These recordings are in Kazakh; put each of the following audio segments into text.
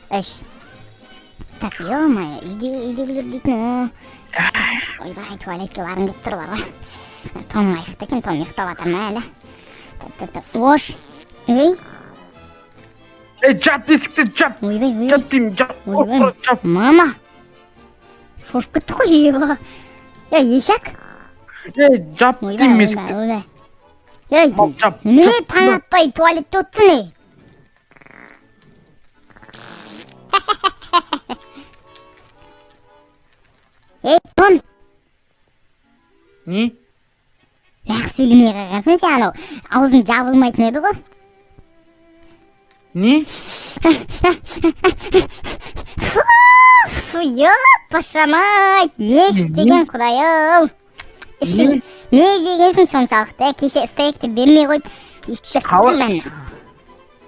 Үш. Так, ё-моё, үйдегілер дейтін, ойбай, туалетке барғым келіп тұр бар ғой. Том қайықты екен, Том ұйықтап жатыр ма әлі? Ош. Ей? Жап есікті, жап! Ойбай. Жап деймін, жап! Ойбай. Жап! Мама. Шошып кетті ғой. Ешек? Жап деймін есікті. Ойбай. Жап! Неме таң атпай туалетте отырсың, ей? Ей, Том! Не? Нәқып сөйлемей қалғансың сен, анау аузың жабылмайтын еді ғой. Не? Фу, пашамай, не істеген Құдай-ау. Ішің, не жегенсің соншалықты, кеше стейкті бермей қойып, ешек мен.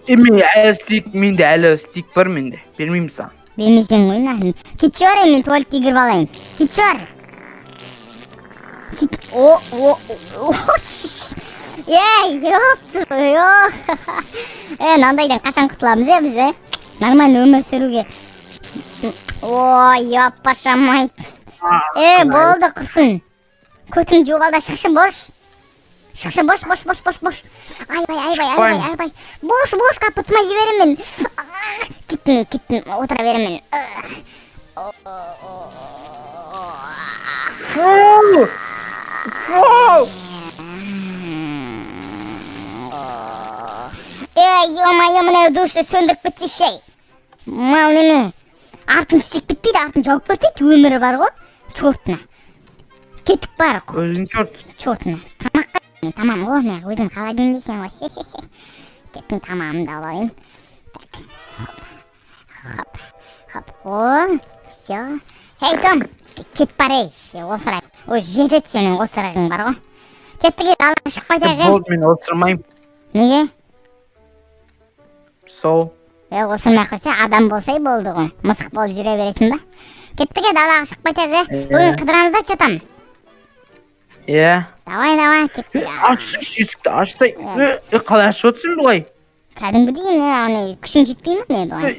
Әлі стейк, менде әлі стейк бар менде, бермеймін саған. Бермейсің ғой, нахын. Кетші бар, мен туалетке кіріп алайын. Кетші бар. Мынандайдан қашан құтыламыз, біз, нормально өмір сүруге. Ой, пашамай. Болды құрсын. Көтің жуып алда, шықшы, бош. Шықшы, бош. Айбай. Бош, қапытыма жіберем мен. Кеттім, отыра берем мен. Ё-моё, мына душты сөндіріп кетсей. Мал неме. Артын істеп кетпейді, артын жауып кетпейді, өмірі бар ғой. Чортына. Кетіп бар. Өзің Чортына. Тамаққа мен тамам ғой, мен өзім холодильник екен ғой. Кеттім тамамымды алайын. Так. Хоп. Всё. Эй, Том, кет бар ей, осырай. Жетеді сенің осырағың бар ғой. Кеттіге далаға шықпай тағы. Болды, мен осырмайым. Неге? Сол. Осырмай қойса, адам болсай болды ғой. Мысық болып жүре бересің ба? Кеттіге далаға шықпай тағы. Бүгін қыдырамыз да, чотам. Давай, кеттіге. Ашық есікті, аштай. Қалай ашып отырсың бұлай? Кәдімгі дейін, күшің жетпей ме, не бұлай?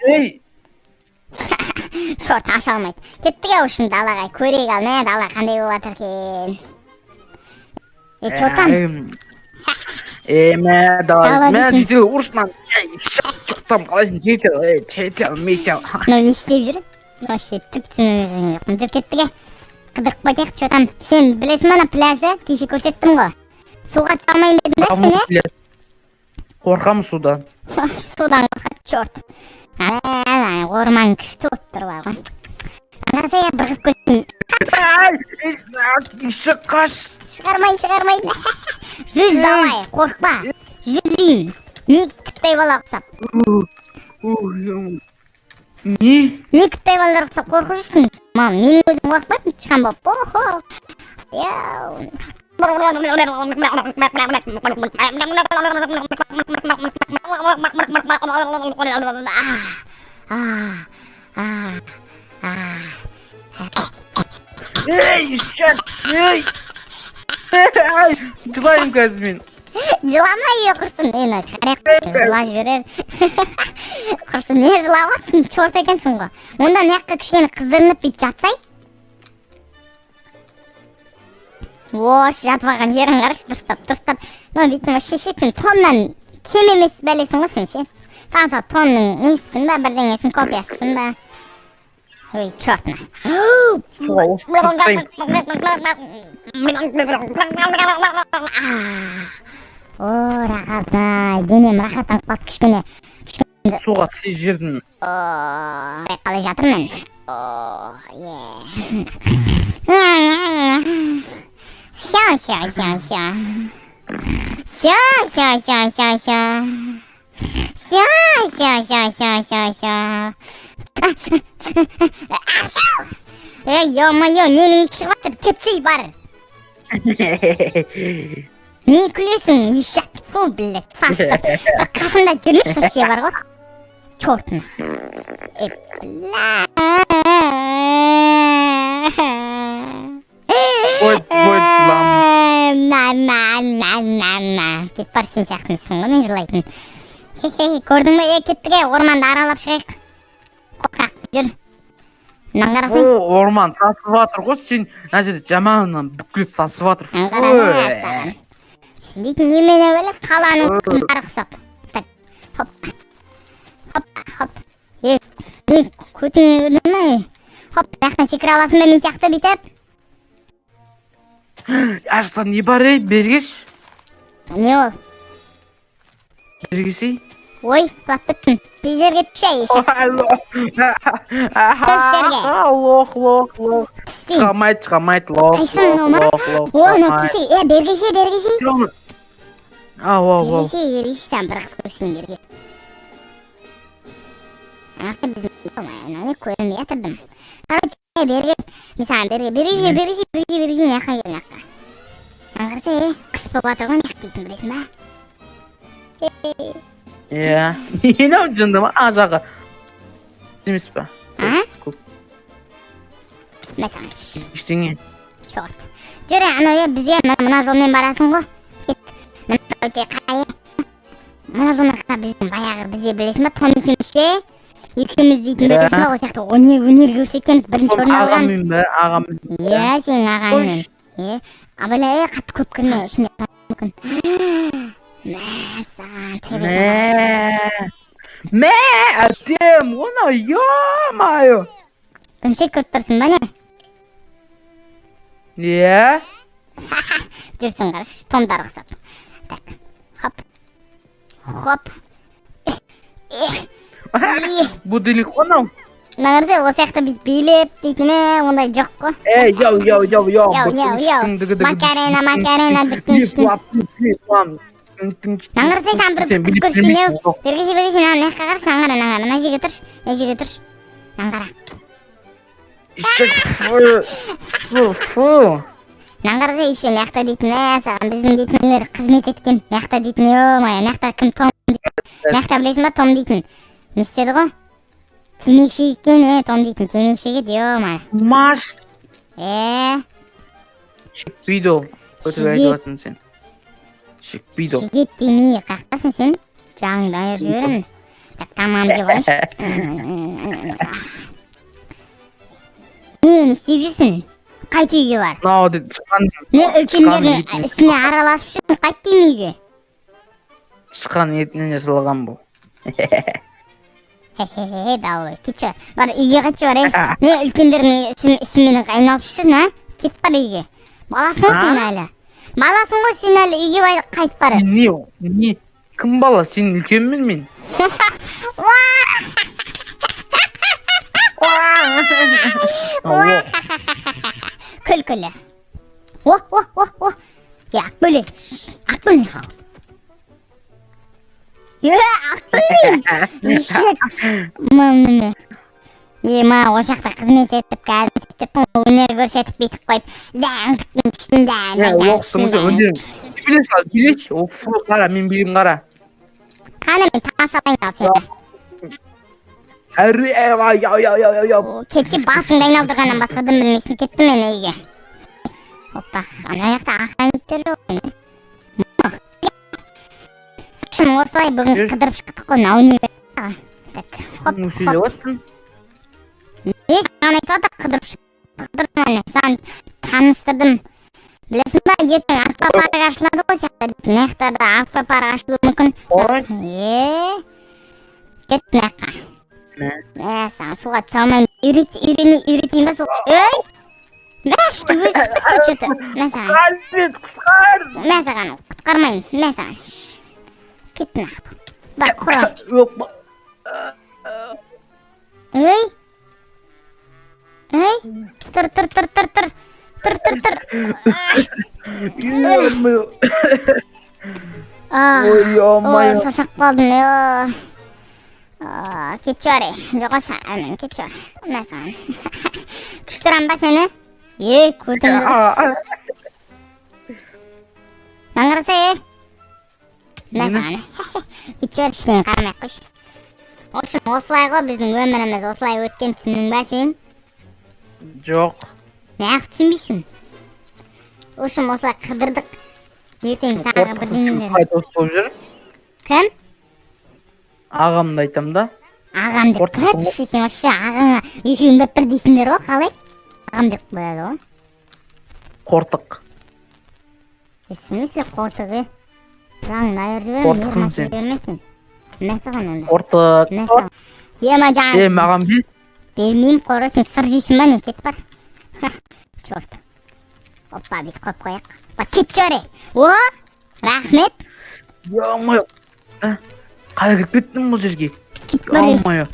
Ей! Чорт, аша алмайды. Кеттіге ұшын далаға, көрейік ал, не дала қандай болып атыр кен. Чортам. Мен жетел ұрышынан. Шақтам қалайсың, жетел, метел. Не істеп жүр? Вообще, түп түсінігің жоқ. Жүр кеттіге. Қыдырып қайтайық, чотам. Сен білесің ма, пляжы? Кеше көрсеттім ғой. Суға түсе алмайын дедің бе сен, е? Қорқамын судан. Судан қорқады, чорт. Орман күшті өттір бар ғой. Аңғарса я бір қыз көрсетейін. Қаш. Шығармайын. Жүз давай, қорқпа. Жүзейін. Не күттай бала құсап? Не күттай балалар құсап қорқып жүрсің? Мам, менің өзім қорқпайтын тұшқан болып. Охо. Ей, шет, ей! Жылайым қазір мен. Жылама, құрсын. Жыла жіберер. Құрсын, не жылап атсың? Чорт екенсің ғой. Онда неққа кішкені қыздырынып бейт жатсай? Ош, жатып алған жерін қараш, дұрыстап. Дейтін ғой, шешесін Томнан кем емес бәлесің ғой сен ше. Танса Томның несісін ба, бірдеңесін копиясысын ба. Ой, чортына. Рахат-ай, денем рахаттанып қалды кішкене. Суға сез жердің. Қалай жатыр мен? Ё-моё, ненің шығып атыр, кетшей бар. Не күлесің, ешек? Фу, білі, сасып. Қасымда жүрмеш вообще бар ғой. Чортына. Кет бар, сен сияқтымысың ғой, мен жылайтын. Көрдің бе? Кеттік орманды аралап шығайық. Қорқақ жүр. Мынаны қарасаң. Орман сасып жатыр ғой, сен мына жерде жаманнан бүкіл сасып жатыр. Мынаны қара саған. Сен дейтін немене бөле қаланың қыздары ұқсап. Так, хоп. Хоп. Көтіңе көрдің ме? Хоп, мынаяқтан секіре аласың ба мен сияқты бүйтіп? Ашта не бар бергеш? Не ол? Бергесі? Ой, құлап біттім. Бұл жерге түшей еші. жерге. Лох. Түсейін. Шығамайды, лох. Қайсың мынау ма? О, мынау түшей. Бергесі. Бергесі, сен бір қыз көрсін берге. Аңызда біздің мынаны көрмей атырдым. Короче, берге. Мысалы, бергесі, неққа келін аққа. Аңғырса, қыс болып атыр ғой неқ дейтін білесің ба? Нені ау жынды ма? Ажағы. Демес па? Мәсаған, Ештеңе. шоғырт. Жүр, анау бізге мына жолмен барасың ғой. Мына өте қайы. Мына жолмен қара біздің баяғы бізде білесің ба? Том екеумізше. Екеуміз дейтін білесің ба? Ол сияқты өнер көрсеткенбіз бірінші орын алғанбыз. Ағаммен. Сенің ағаңмен. Абылай қатты көп кірме, ішінде мүмкін. Мәсаған, төбесін. Мә, әттем, оны ё-майо. Үнсек көріп тұрсың ба не? Жүрсің қараш, томдар ұқсап. Так, хоп. Будильник қонау? Нағырсы, ол сияқты билеп дейтіні ондай жоқ қой. Йоу. Макарена, дүктің үстін. Нағырсы, сен бір қыз көрсін еу. Бергесі, наққа қаршы, нағара. Мына жеге тұрш. Нағара. Нағырсы, еще нақта дейтін, саған біздің дейтінлер қызмет еткен. Нақта дейтін, ё-мая, нақта кім Том дейтін. Нақта білесің ба, Том дейтін. Не істеді ғой? Темекші екен, Том дейтін, темекшіге ё-мая. Маш. Шекпейді ол. Көтіп айтуасың сен. Шекпейді ол. Шегет демейге қақтасың сен. Жағыңды айыр жіберім. Так, тамам жеп алайыншы. Не істеп жүрсің? Қайт үйге бар. Нау деді шыққан. Не үлкендердің үстіне араласып жүрсің, қайт дейм үйге. Шыққан етінен жасалған бұл. Далбай, кетші бар. Бар, үйге қайтшы бар, Не үлкендердің ісімен айналып жүрсің, Кет бар үйге. Баласың ғой сен әлі. Баласың ғой сен әлі, үйге қайт бар. Не? Кім бала? Сен үлкенмін мен. Күлкілі. Ақбөлі. Ақбөлі. Ешек. Мамыны. Ма, ол жақта қызмет етіп, өнер көрсетіп бейтіп қойып, дәңдіктің ішінде. Келеш, қара, мен білім қара. Қаны мен тамашалайын ал сені. Кетші басыңды айналдырғаннан басқадан білмейсің, кетті мен үйге. Оппа, ана жақта охранниктер жоқ. Шым осылай бүгін қыдырып шықтық қой, науни бер. Сөйлеп Саған айтып отыр, қыдырып саған таныстырдым. Білесің ба, ертең аквапарк ашылады ғой сияқты дейтін. Наяқтарда аквапарк ашылуы мүмкін. Кет наяққа. Саған суға түсе алмайын. Үйретейін ба суға. Мәшті өсіп бітті чөті. Мәсаған құтқармайын. Мәсаған. Кет наяққа. Бар, құрал. Тұр. Шошақ қалдым, кетші бар, жоғаша, кетші бар, мәсаған. Күштірам ба сені? Көтімді ұс. Маңырса, мәсаған. Кетші бар, іштен қарамай қойш. Оқшым, осылай ғой, біздің өміріміз осылай өткен түсінің ба сен? Жоқ. Неғып түсінбейсің? Оқшым, осылай қыдырдық. Ертең тағы бірдеңелер. Қайт осы болып жүр? Кім? Ağamda aytам da. Ағам деп Қортық қояды шешең вообще ағаңа екеуің бәрі бір дейсіңдер ғой қалай ағам деп қояды ғой Қортық. в смысле қортығы жағыңды айырып жіберем Қортықсың сен. бермесін мен саған онда Қортық. мен саған ема Маған бес. бермеймін қора сен сыр жейсің ба не кет бар черт оппа бүйтіп қойып қояйық оппа кет жоре о рахмет Ё-моё. Қалай кіріп кеттің бұл жерге? кет бар Ё-моё.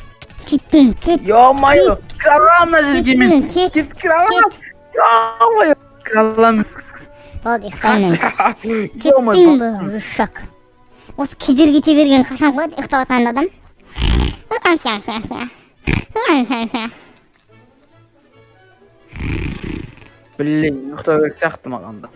кеттің кет Ё-моё. Кіре аламын мына жерге мен. кет Кіре аламын. Ё-моё. Кіре аламын. болды ұйықтаймын Ё-моё. кеттің бе ушак осы кедергі кете берген қашан қояды ұйықтап жатқан адам Блин, ұйықтау керек сияқты маған да.